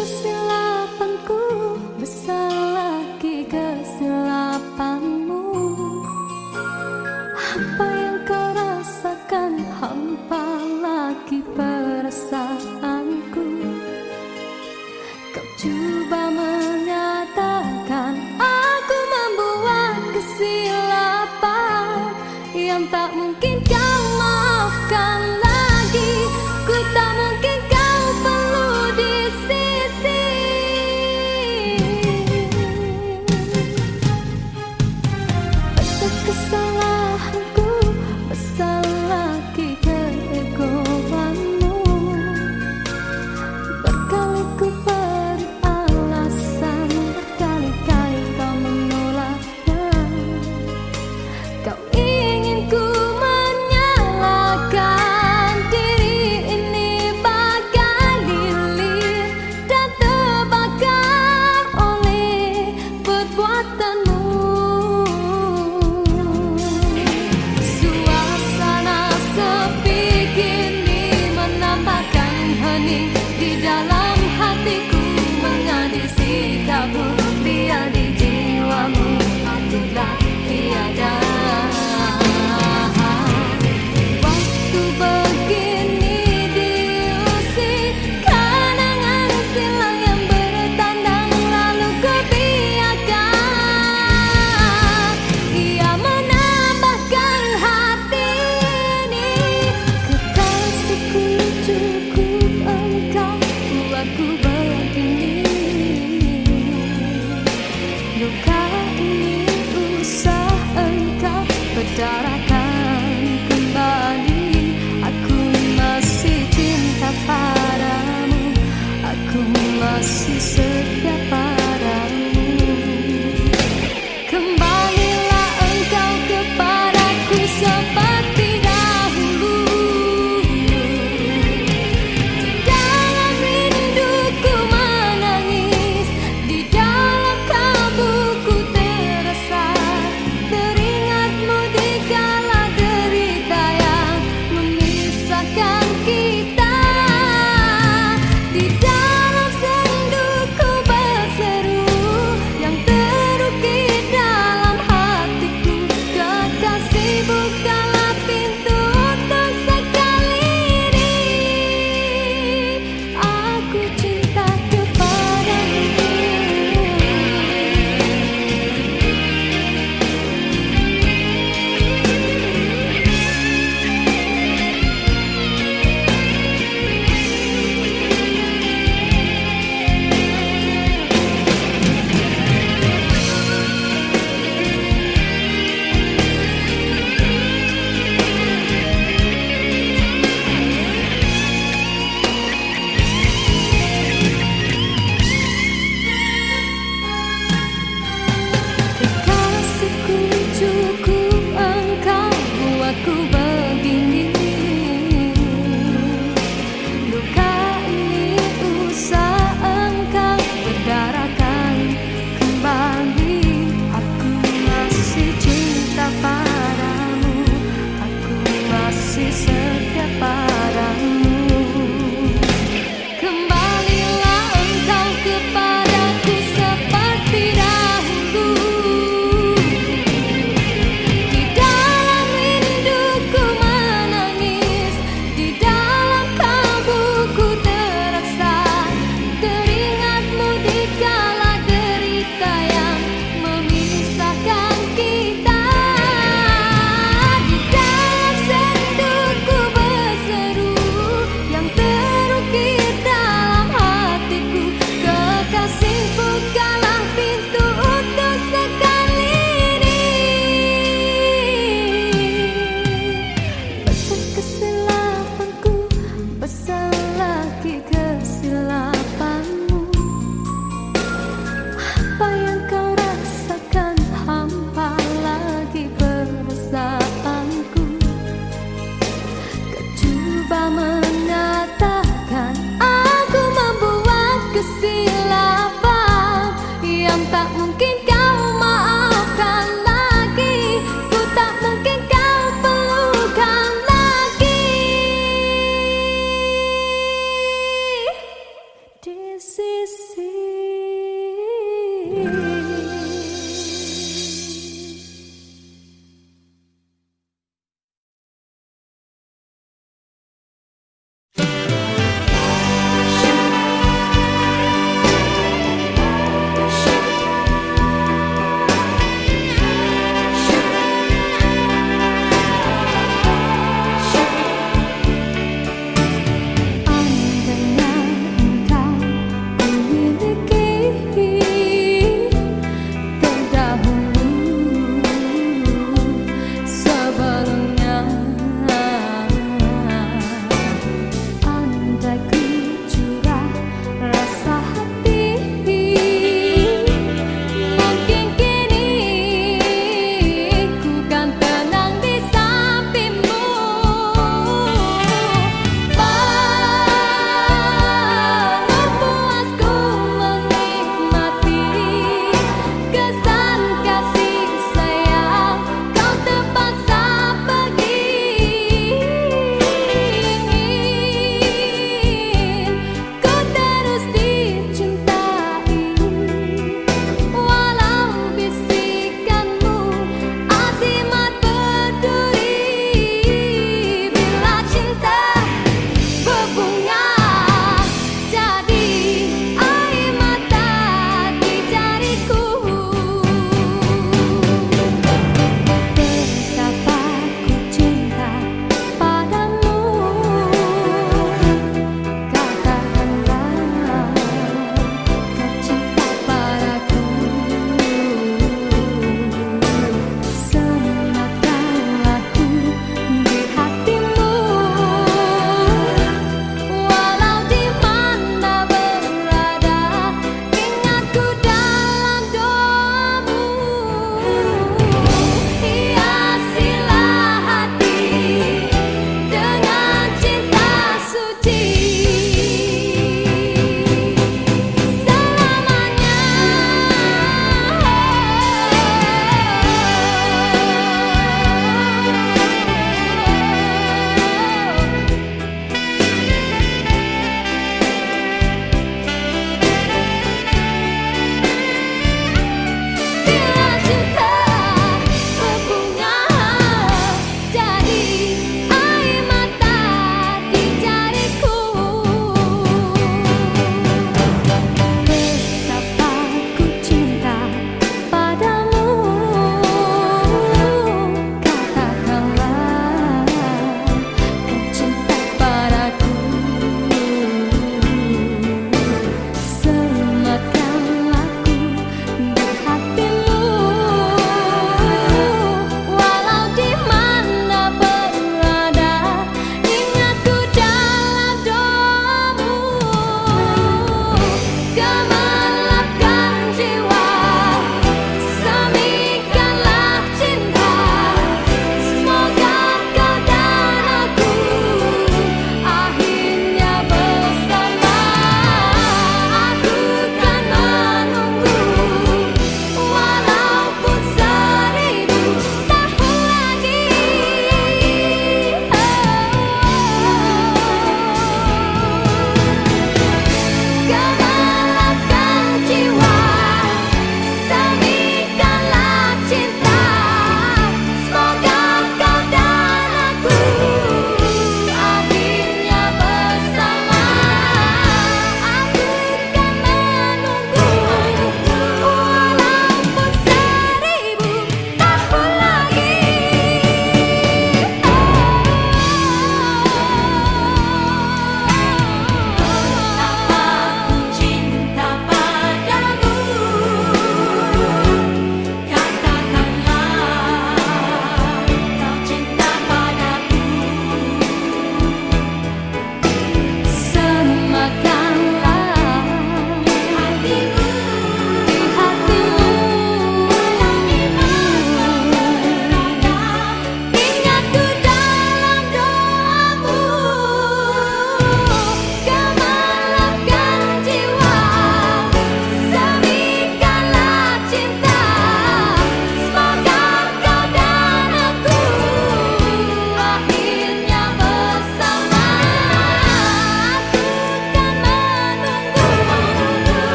kesilapanku, besar lagi kesilapanmu. Apa yang kau rasakan, hampa lagi perasaanku. Kau coba menyatakan aku membuat kesilapan yang tak mungkin kau maafkan lagi. Ku tak mungkin kau perlu di sisi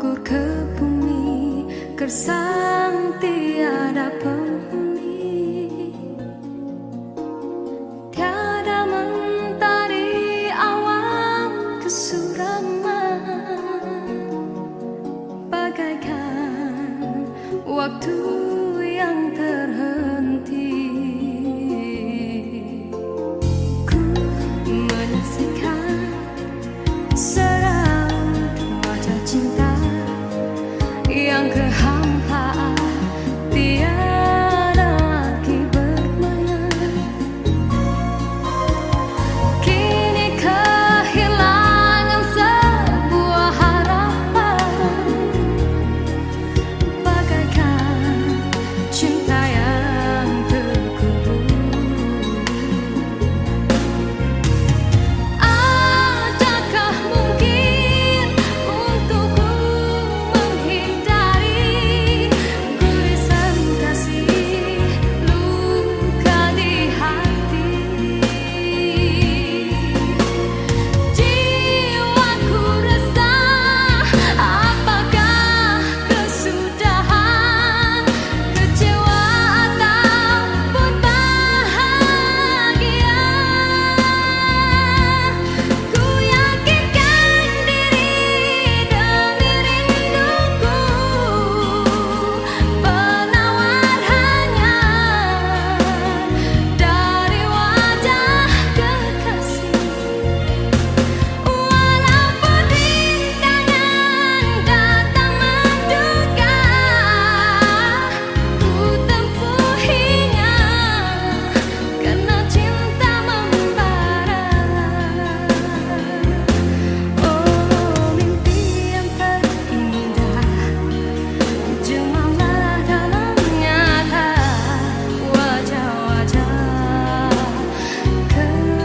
mengukur ke bumi, gersang tiada penghuni. Tiada mentari awan kesuraman, bagaikan waktu yang terhenti. Ku menyaksikan seraut wajah cinta yang kehampaan, tiada lagi bermayar. Kini kehilangan sebuah harapan, bagaikan cinta yang terkubur. Adakah mungkin untukku menghindari gurisan kasih, luka di hati? Jiwaku resah, apakah kesudahan, kecewa ataupun bahagia? Ku yakinkan diri demi rinduku, penawar hanya dari wajah kekasih. Walaupun rintangan datang menduga, ku tempuhinya karena cinta membara. Oh, mimpi yang terindah, jemalah dalam nyata wajah-wajah kekasih.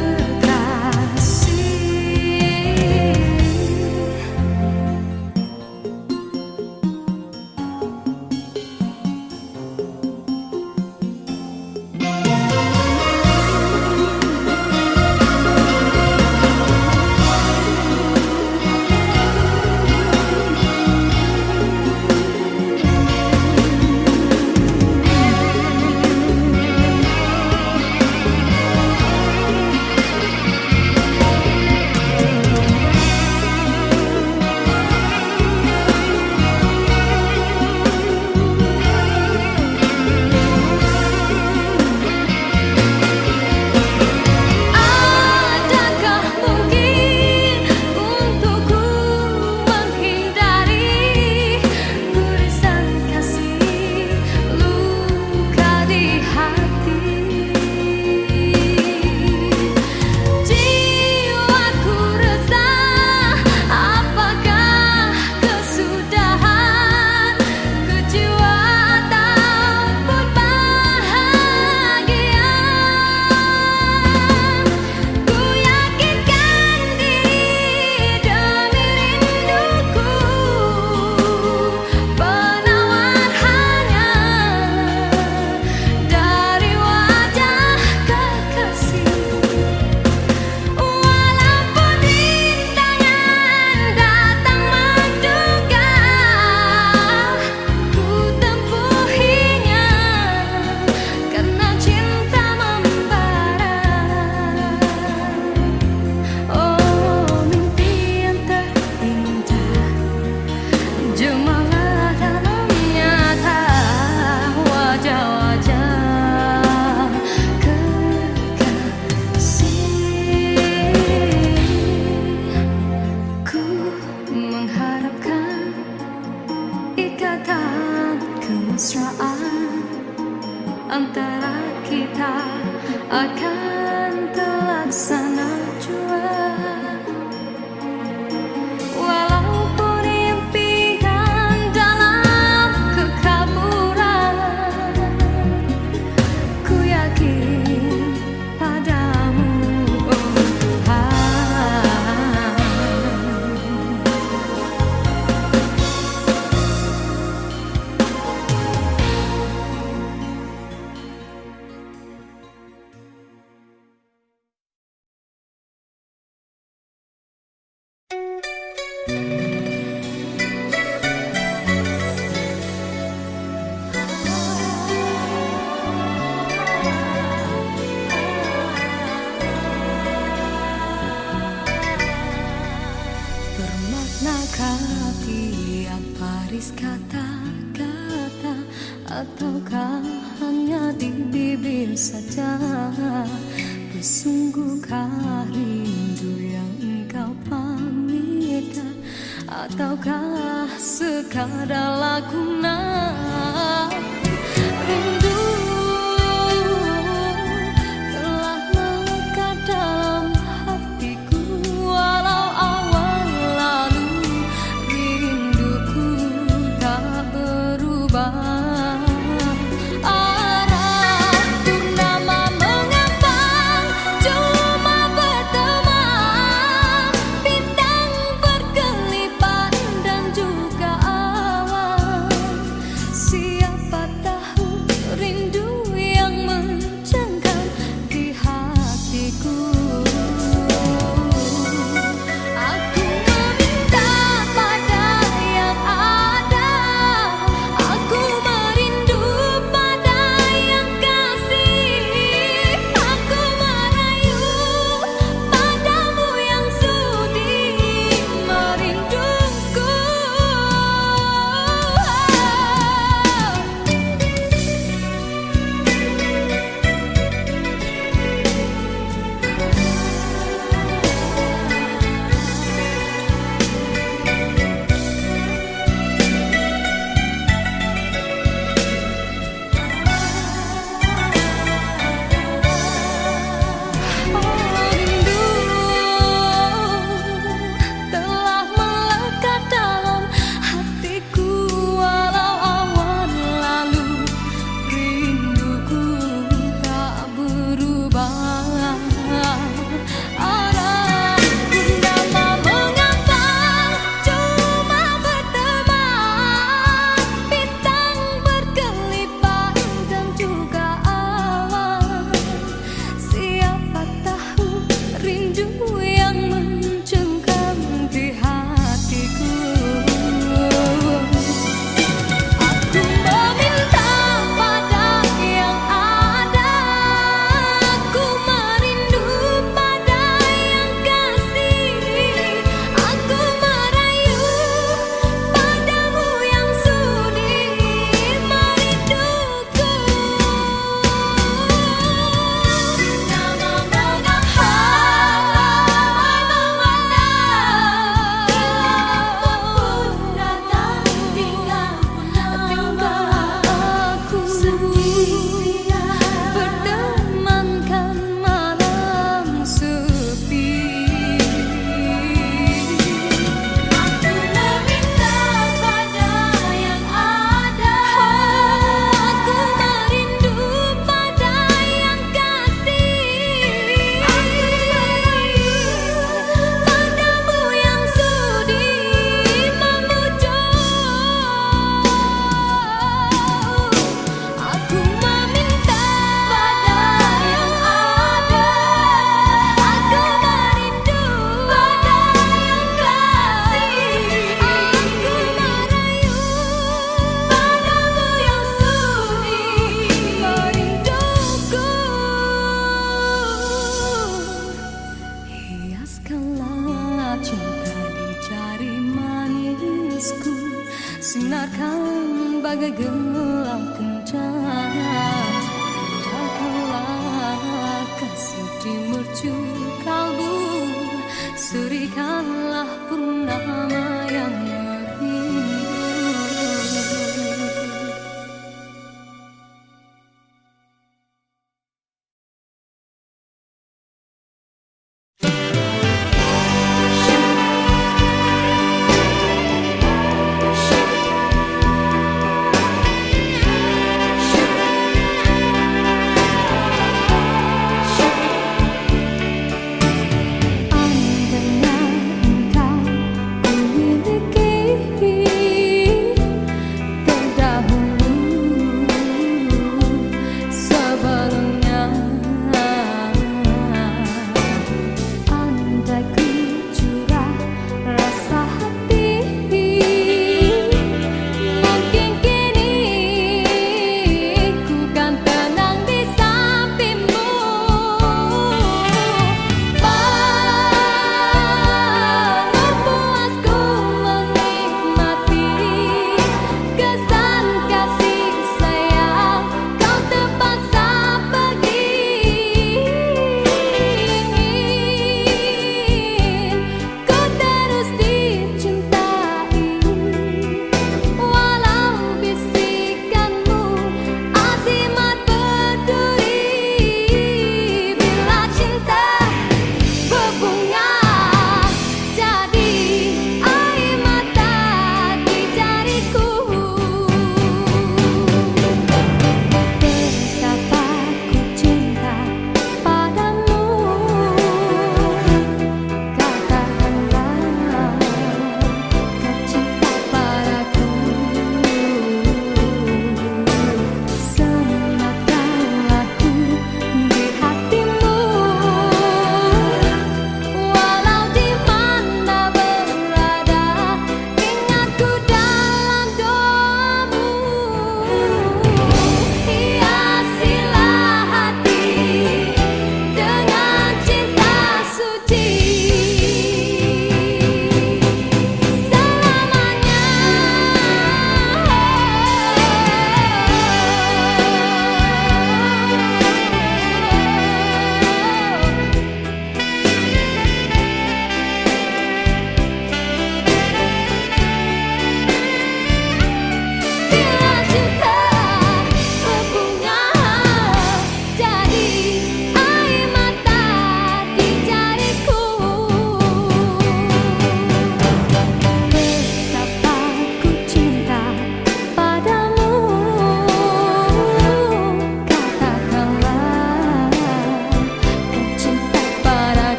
Adakah mungkin untukku menghindari gurisan kasih, luka di hati? Jiwaku resah, apakah kesudahan, kecewa ataupun bahagia? Ku yakinkan diri demi rinduku, penawar hanya dari wajah kekasih. Walaupun rintangan datang menduga, ku tempuhinya karena cinta membara. Oh, mimpi yang terindah, jemalah dalam nyata wajah-wajah kekasih. Ku mengharapkan ikatan kemesraan antara kita akan terlaksana jua. Habis kata-kata ataukah hanya di bibir saja? Sesungguhkah rindu yang engkau pamitkan, ataukah sekadar lakonan? Rindu telah melekat dalam hatiku, walau awal lalu rinduku tak berubah. Sinarkan bagai gelang kencana, indahkanlah kasih di mercu kalbu, surikanlah purnama yang merindu.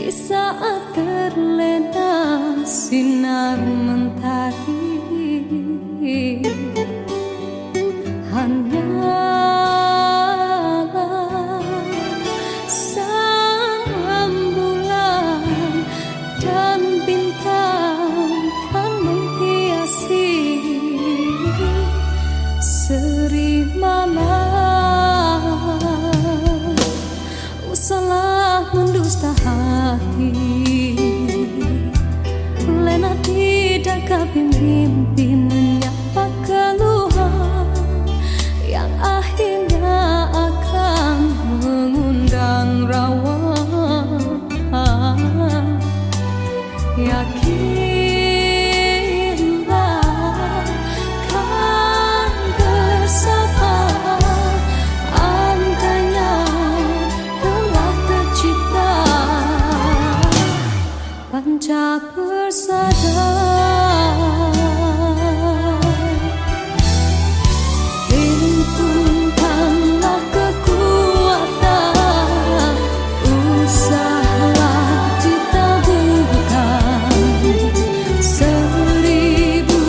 di saat terlena sinar mentari. Hanyalah sang bulan dan bintang kan menghiasi seri malam. Usahlah mendusta hati, lena tidak kapi mimpi menyapa keluhan yang akhirnya akan mengundang rawa. Yakinlah kan bersama, andainya telah tercipta panca persada. Himpunkanlah kekuatan, usahalah ditaburkan seribu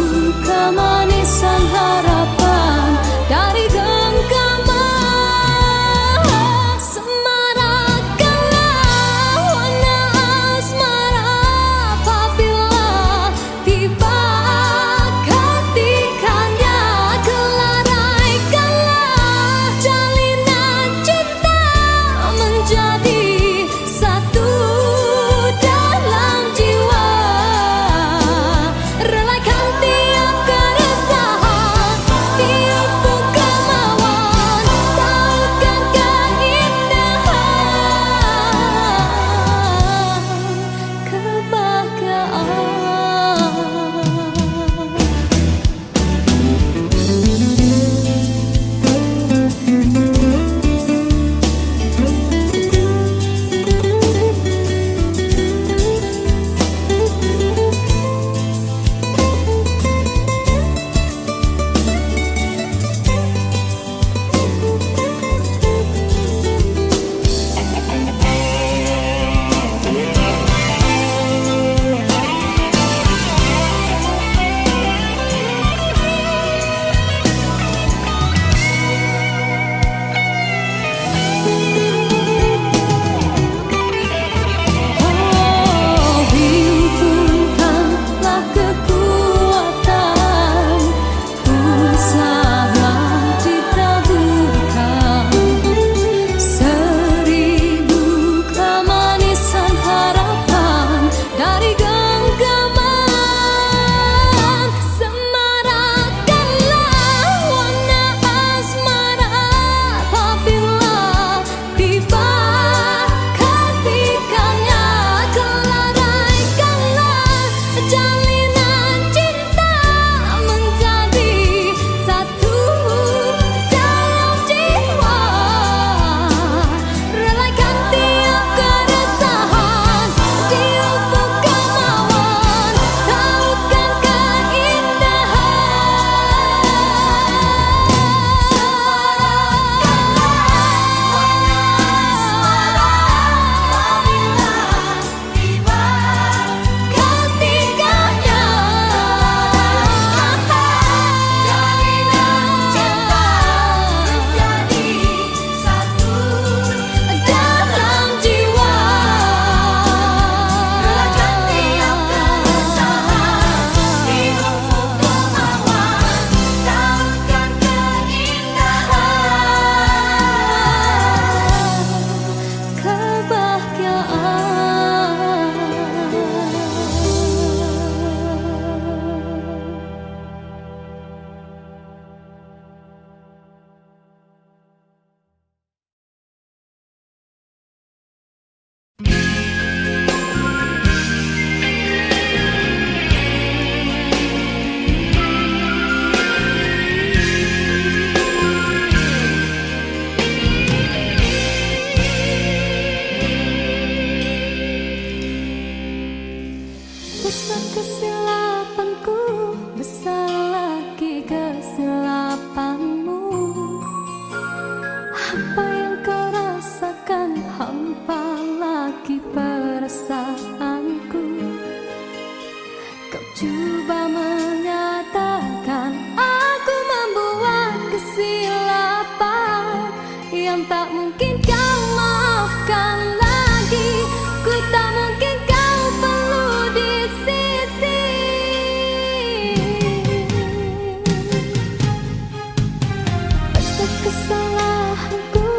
kemanisan harapan dari genggaman. Semarakkanlah warna asmara apabila perasaanku. Kau coba mengatakan aku membuat kesilapan yang tak mungkin kau maafkan lagi. Ku tak mungkin kau perlu di sisi. Besar kesalahanku,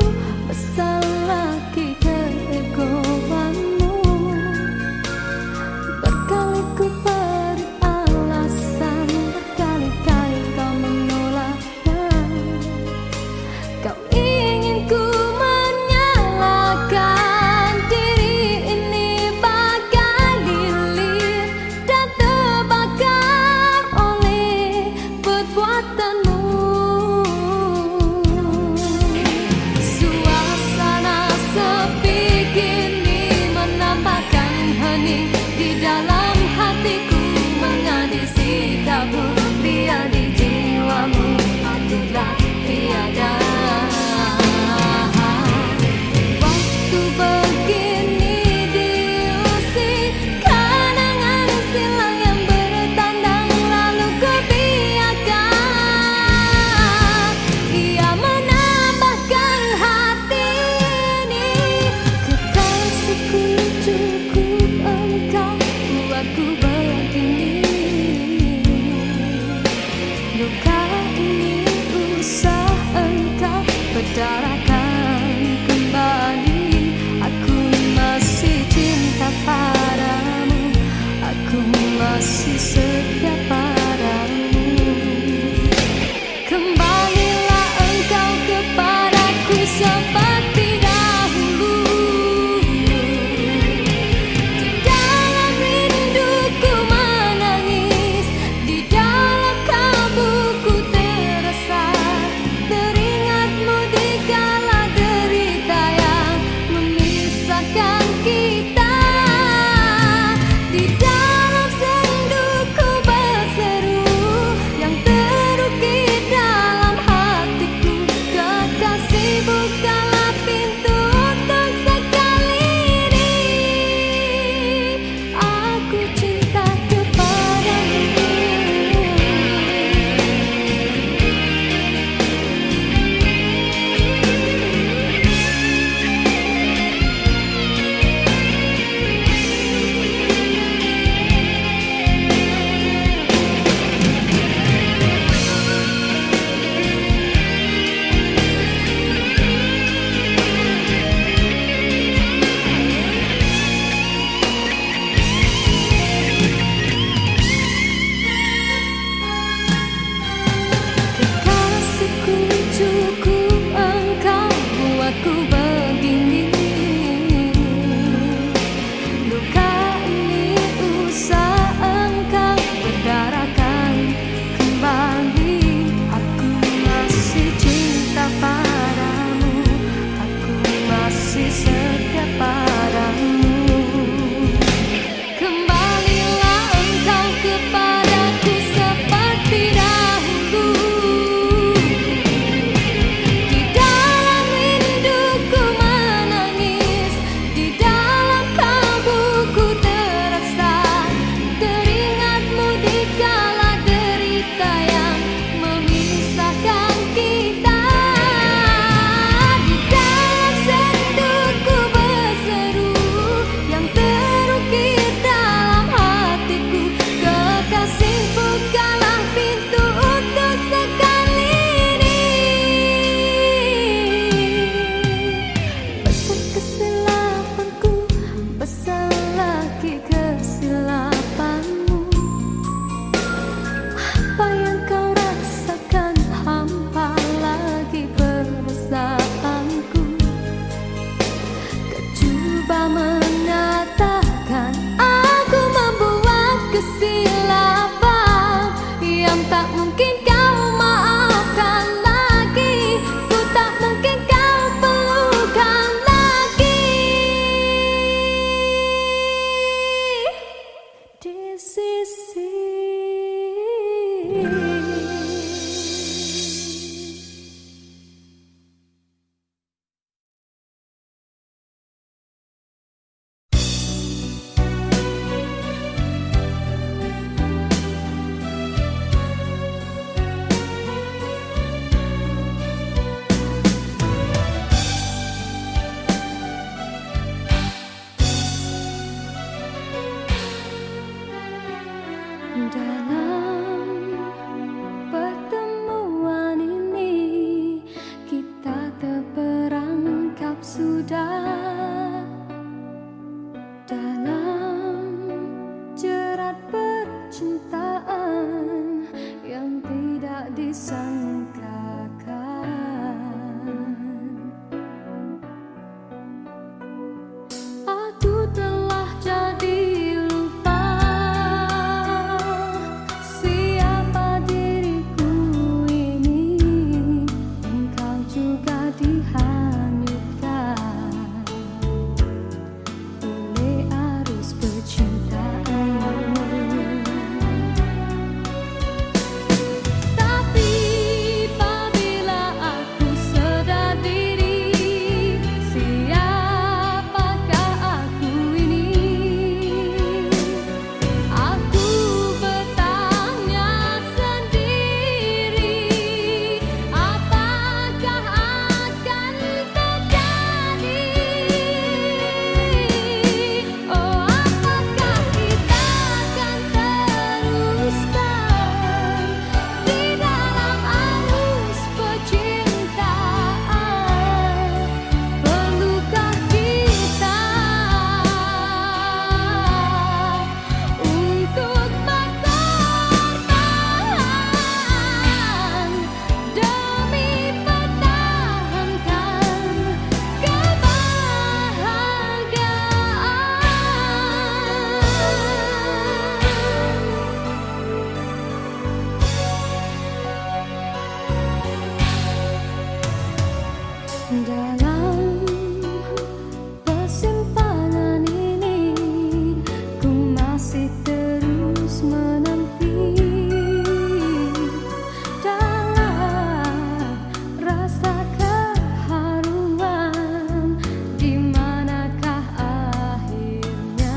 besar lagi keegoanmu. Berkali ku beri alasan, berkali-kali kau menolaknya. Kau ingin ku menyalahkan diri ini bagai lilin dan terbakar oleh perbuatanmu. Suasana sepi kini menambahkan hening di dalam hatiku, mengadi sikapmu, biar di jiwamu akulah tiada. Waktu begini diusik, kenangan silam yang bertandang lalu ku biarkan. Ia menambahkan hati ini, kekasihku cukup engkau buatku begini. Luka ini usah engkau berdarakan kembali. Aku masih cinta padamu, aku masih setia padamu. Kembalilah engkau kepadaku seperti dahulu. Di dalam rinduku menangis, di dalam kalbuku terasa teringatmu di Dalam jerat percintaan yang tidak disangkakan, aku telah jadi lupa siapa diriku ini. Engkau juga dihanyutkan oleh arus percintaanmu. Tapi apabila aku sedar diri, siapakah aku ini? Aku bertanya sendiri, apakah akan terjadi? Oh, apakah kita akan teruskan di dalam arus percintaan? Perlukah kita untuk berkorban demi pertahankan kebahagiaan? Dalam persimpangan ini, ku masih terus menanti dalam rasa keharuan. Di manakah akhirnya?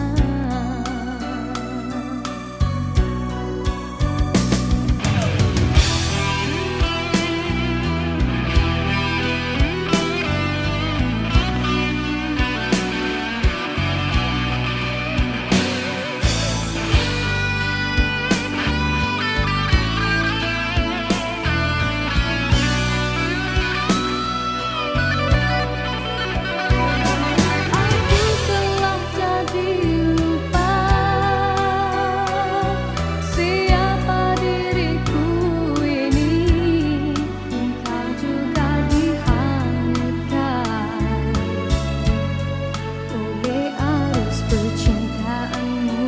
Aku telah jadi lupa siapa diriku ini. Engkau juga dihanyutkan oleh arus percintaanmu.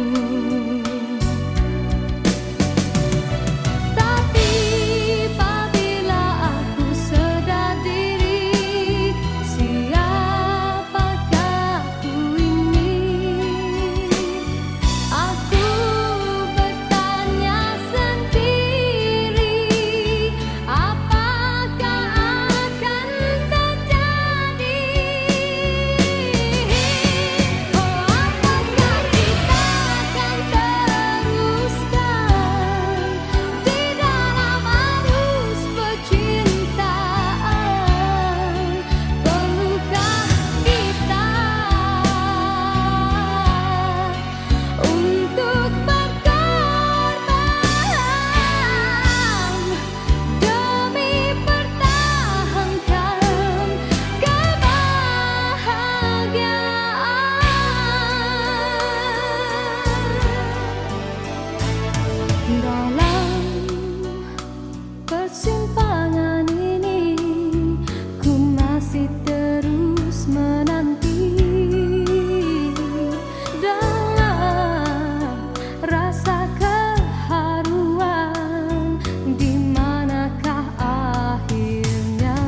Tapi apabila aku sedar diri, siapakah aku ini? Aku bertanya sendiri, apakah akan terjadi? Oh, apakah kita akan teruskan di dalam arus percintaan? Perlukah kita untuk berkorban demi pertahankan kebahagiaan? Dalam persimpangan ini, ku masih terus menanti dalam rasa keharuan. Di manakah akhirnya?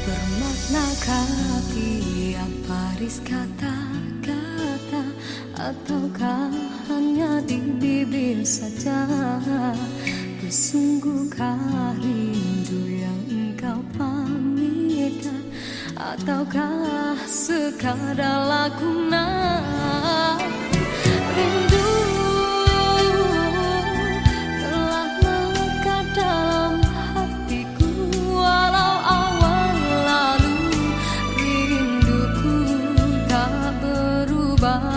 Bermaknakah tiap baris kata-kata, ataukah hanya di bibir saja? Sesungguhkah rindu yang engkau pamitkan ataukah sekadar lakonan rindu telah melekat dalam hatiku. Walau awal lalu rinduku tak berubah.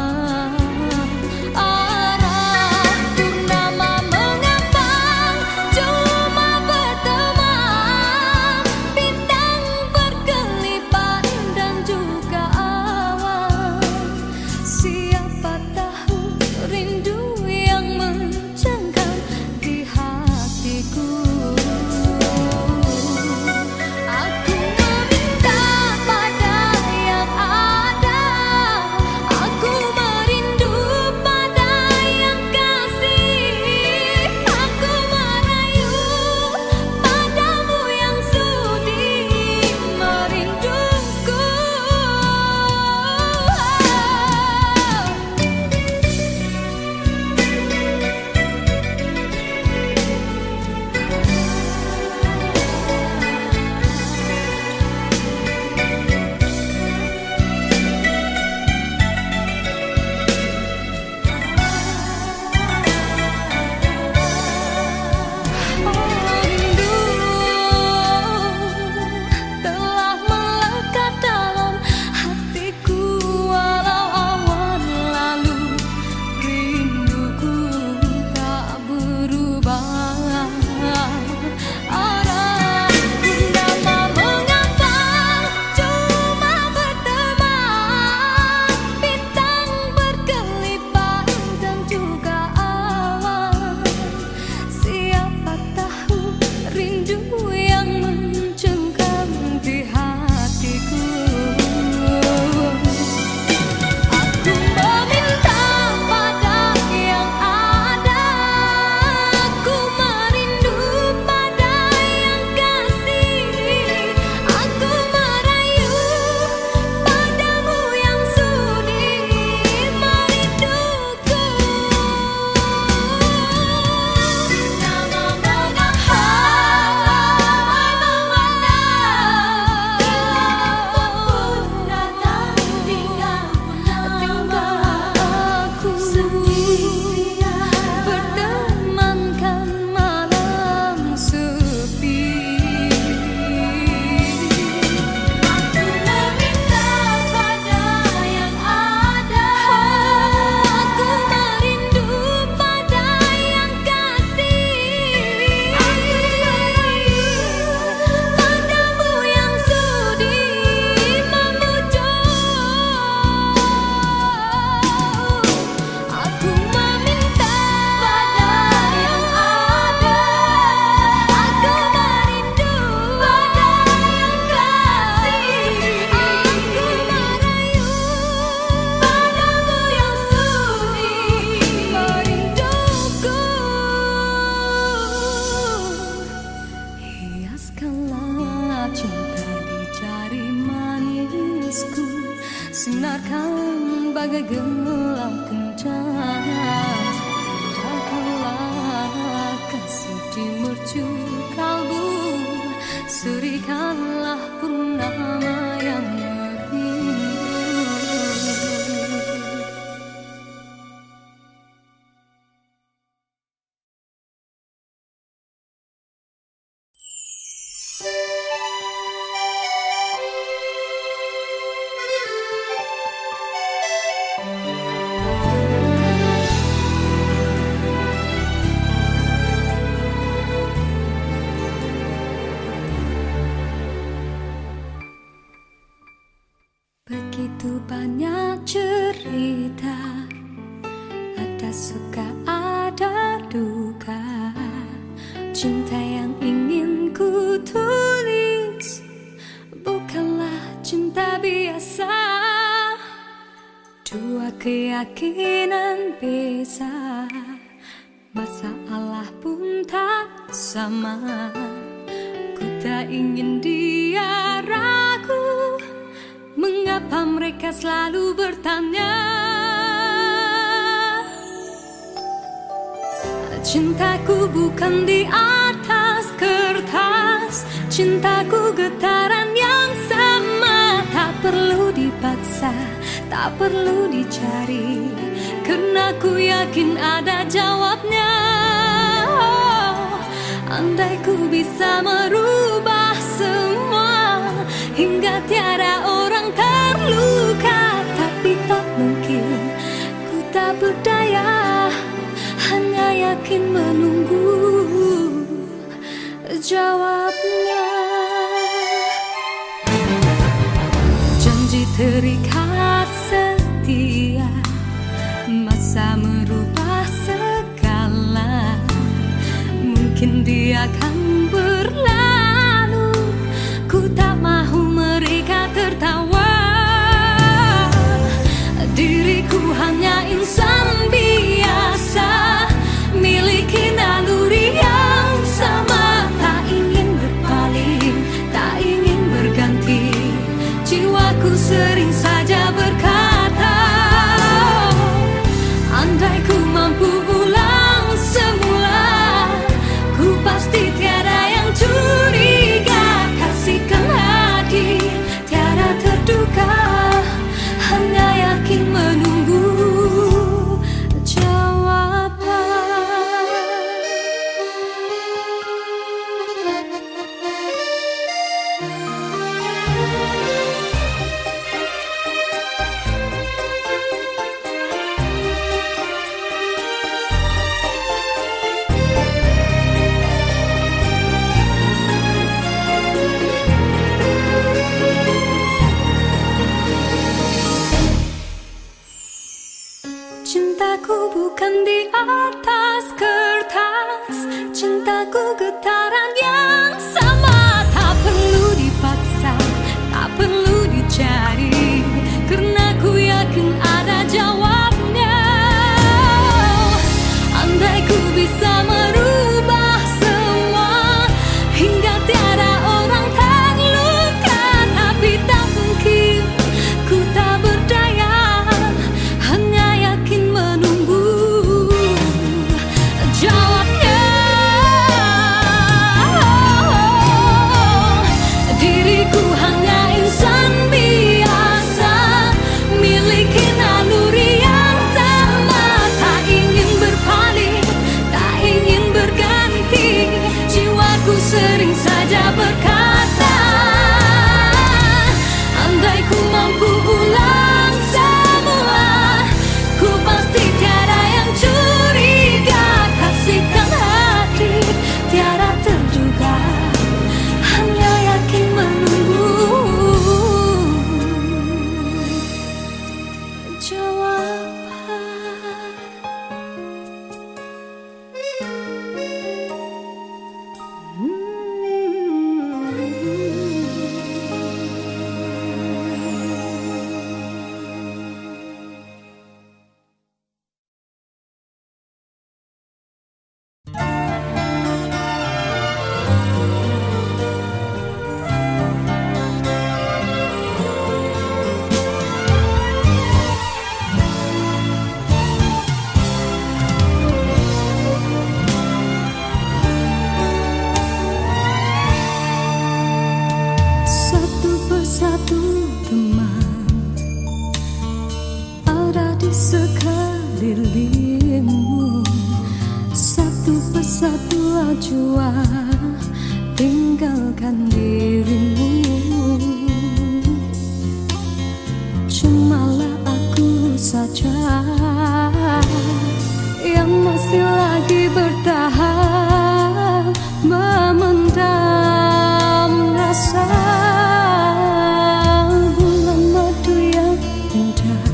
Sinarkan bagai gelang kencana, indahkanlah kasih di mercu kalbu, serikanlah purnama yang merindu. Begitu banyak cerita, ada suka ada duka. Cinta yang ingin ku tulis bukanlah cinta biasa. Dua keyakinan beza, masalah pun tak sama. Ku tak ingin dia ragu, mengapa mereka selalu bertanya. Cintaku bukan di atas kertas, cintaku getaran yang sama. dipaksa, tak perlu dicari, karena ku yakin ada jawabnya. Andai ku bisa merubah semua hingga tiada orang terluka, tapi tak mungkin, ku tak berdaya, hanya yakin menunggu jawabnya. Janji terikat setia, masa merubah segala. Mungkin dia akan berlalu, ku tak mahu mereka tertawa. Diriku hanya insan biasa, miliki naluri yang sama. Tak ingin berpaling, tak ingin berganti, jiwaku sering saja berkata, andai ku mampu ulang semula, ku pasti tiada yang curiga. Kasihkan hati, tiada terduga, hanya yakin menunggu jawaban. Cintaku bukan di atas kertas, cintaku getaran yang sama. Tak perlu dipaksa, tak perlu dicari, karena ku yakin ada jawabnya. Andai ku bisa merubah semua hingga tiada orang terluka, tapi tak mungkin, ku tak berdaya, hanya yakin menunggu jawabnya. Diriku hanya insan biasa, miliki naluri yang sama. Tak ingin berpaling, tak ingin berganti, jiwaku sering saja berkata, andai ku mampu ulang semula, ku pasti tiada yang curiga. Kasihkan hati, tiada terduga, hanya yakin menunggu jawaban. Satu persatu teman ada di sekelilingmu, satu persatu acuan tinggalkan dirimu. Cumalah aku saja yang masih lagi bertahan, memendam rasa. Bulan madu yang indah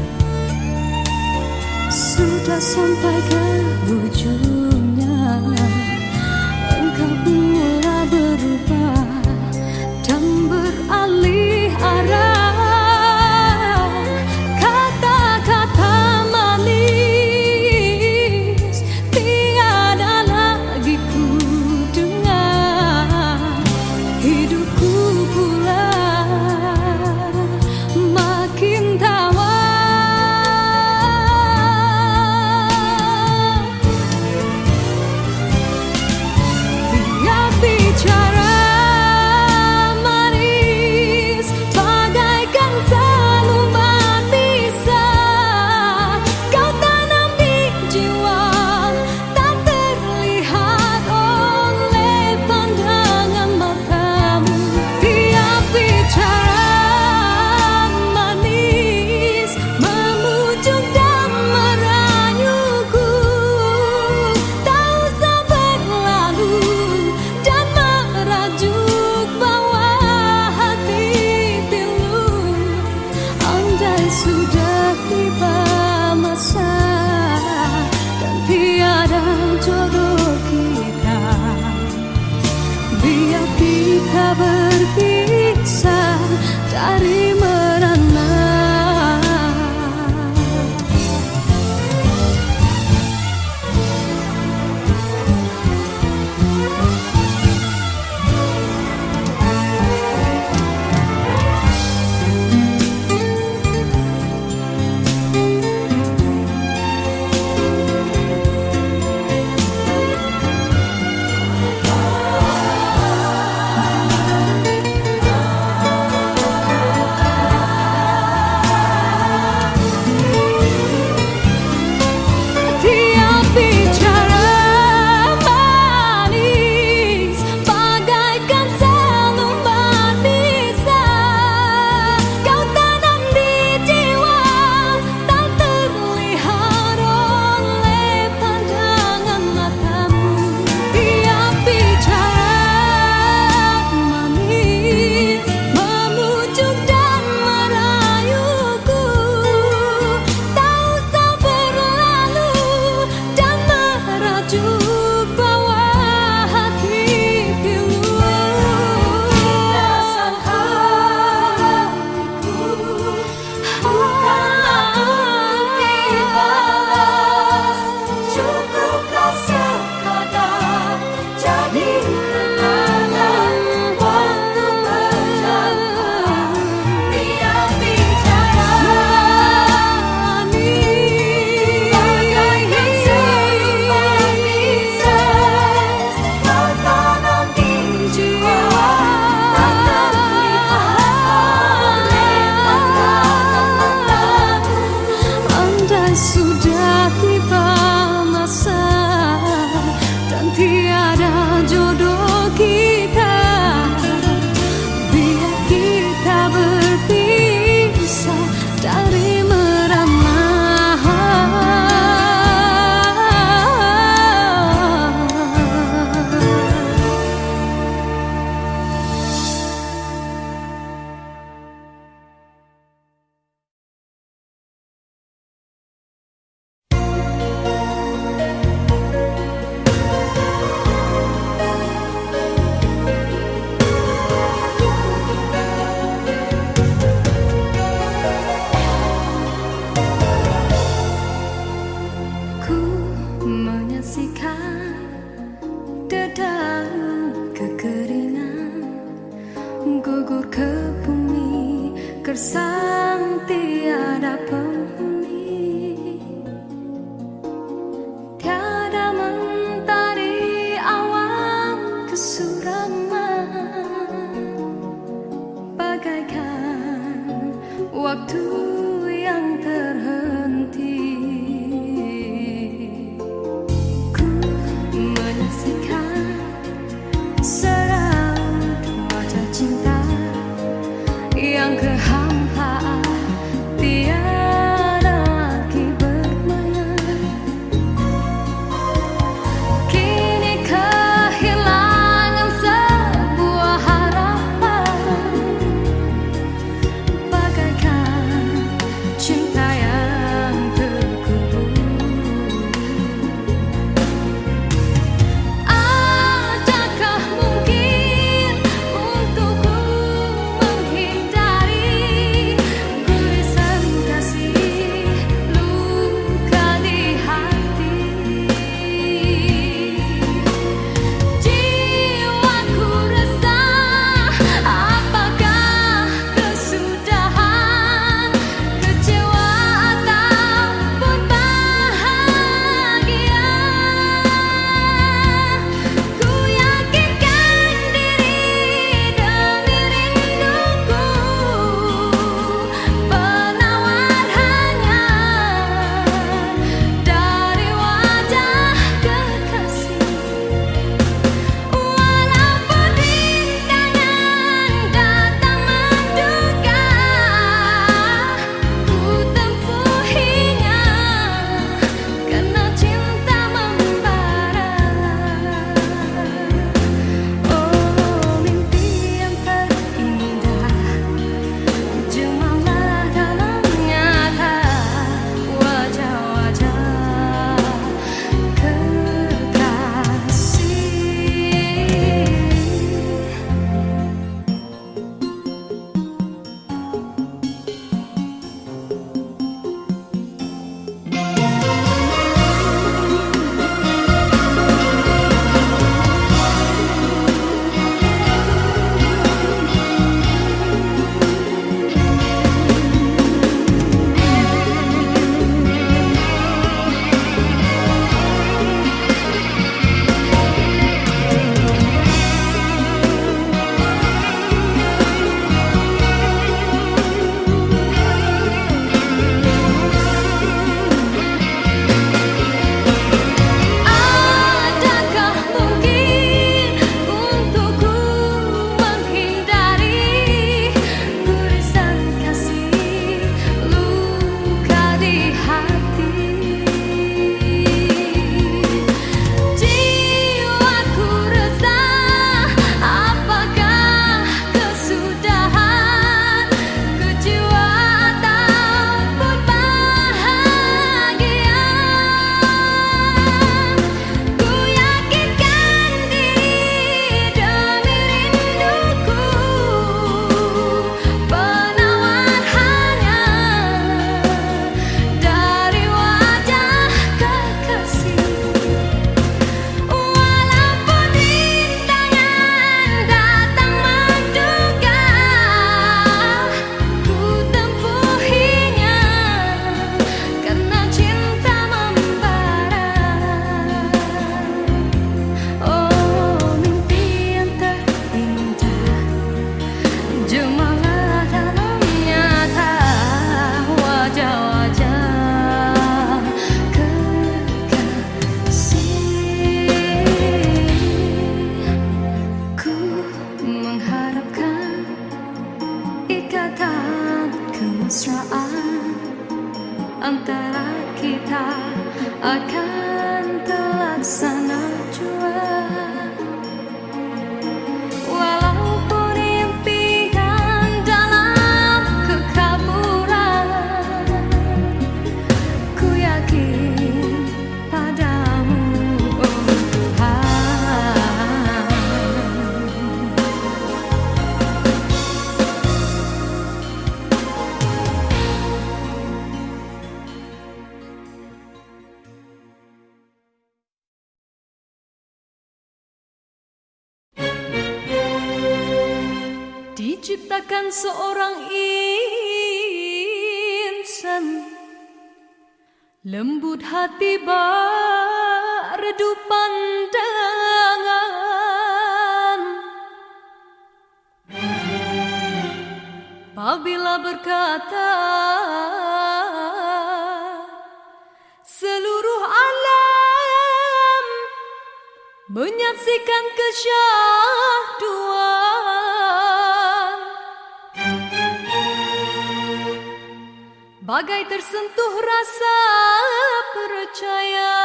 sudah sampai ke ujungnya, engkau pun mulai berubah dan beralih arah. Kata-kata manis tiada lagi ku dengar, hidupku pula makin tawar. dari merana. Sudah tiba masa dan tiada jodoh kita, biar kita berpisah dari merana. Dedaunan kekeringan gugur ke bumi, gersang tiada penghuni. Tiada mentari awan kesuraman, bagaikan waktu yang terhenti. Yang kehampaan tiada lagi bermain, kini kehilangan sebuah harapan, bagaikan cinta yang terkutuk. antara kita akan terlaksana jua. Walaupun impian dalam kekaburan, ku yakin padamu, oh Tuhan. Diciptakan seorang insan, lembut hati berredu pandangan. Apabila berkata, seluruh alam menyaksikan kesyahduan, bagai tersentuh rasa percaya.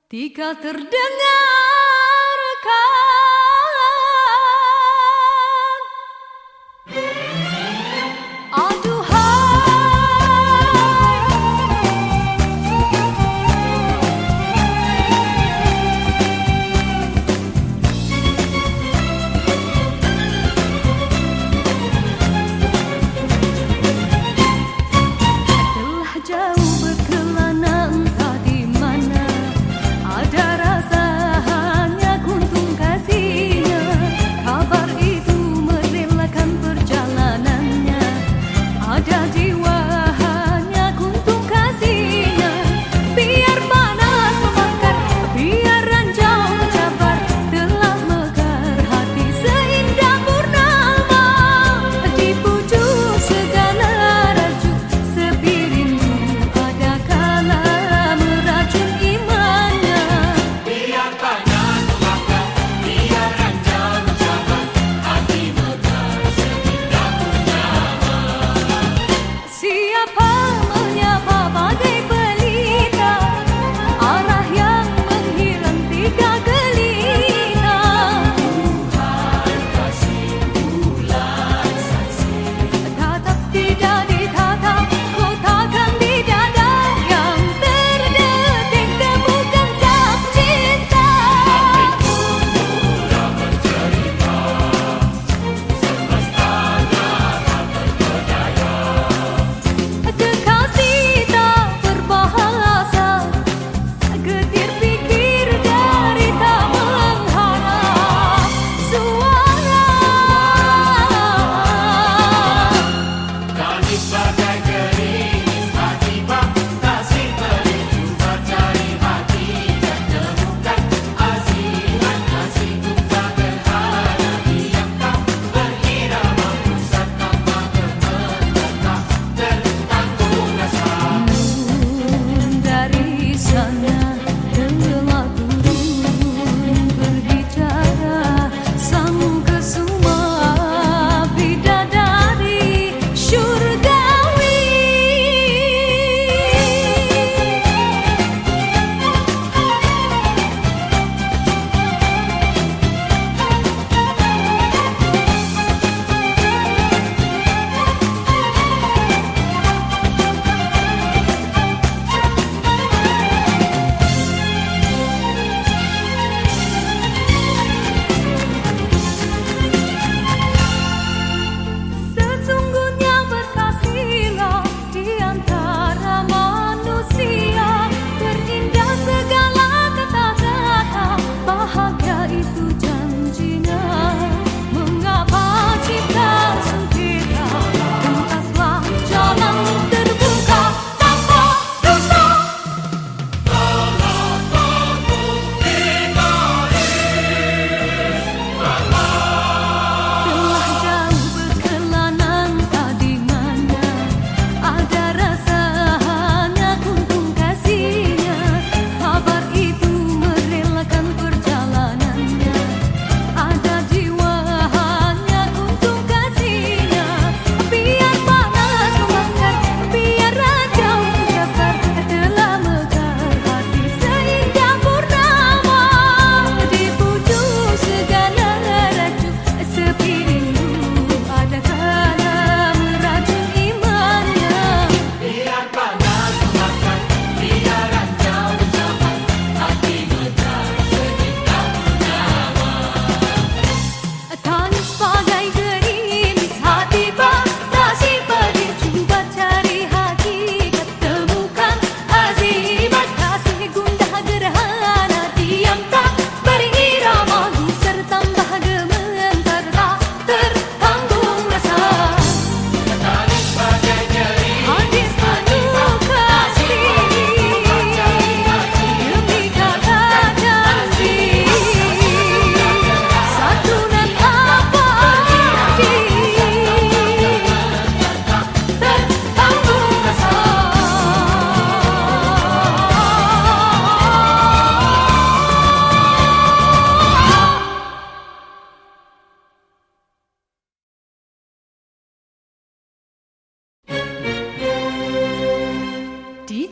Tika terdengarkan, jauh berkelana entah di mana, ada rasa hanya kuntung kasih.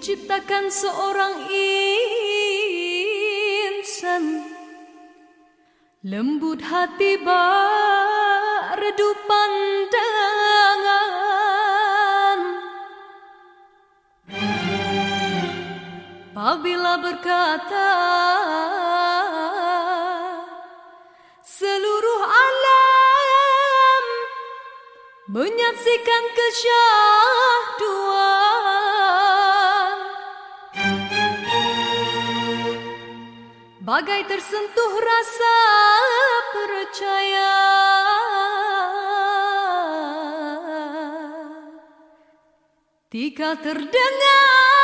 diciptakan seorang insan, lembut hati bak redup pandangan. Apabila berkata seluruh alam menyaksikan kesyahduan, bagai tersentuh rasa percaya. Tika terdengarkan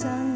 sang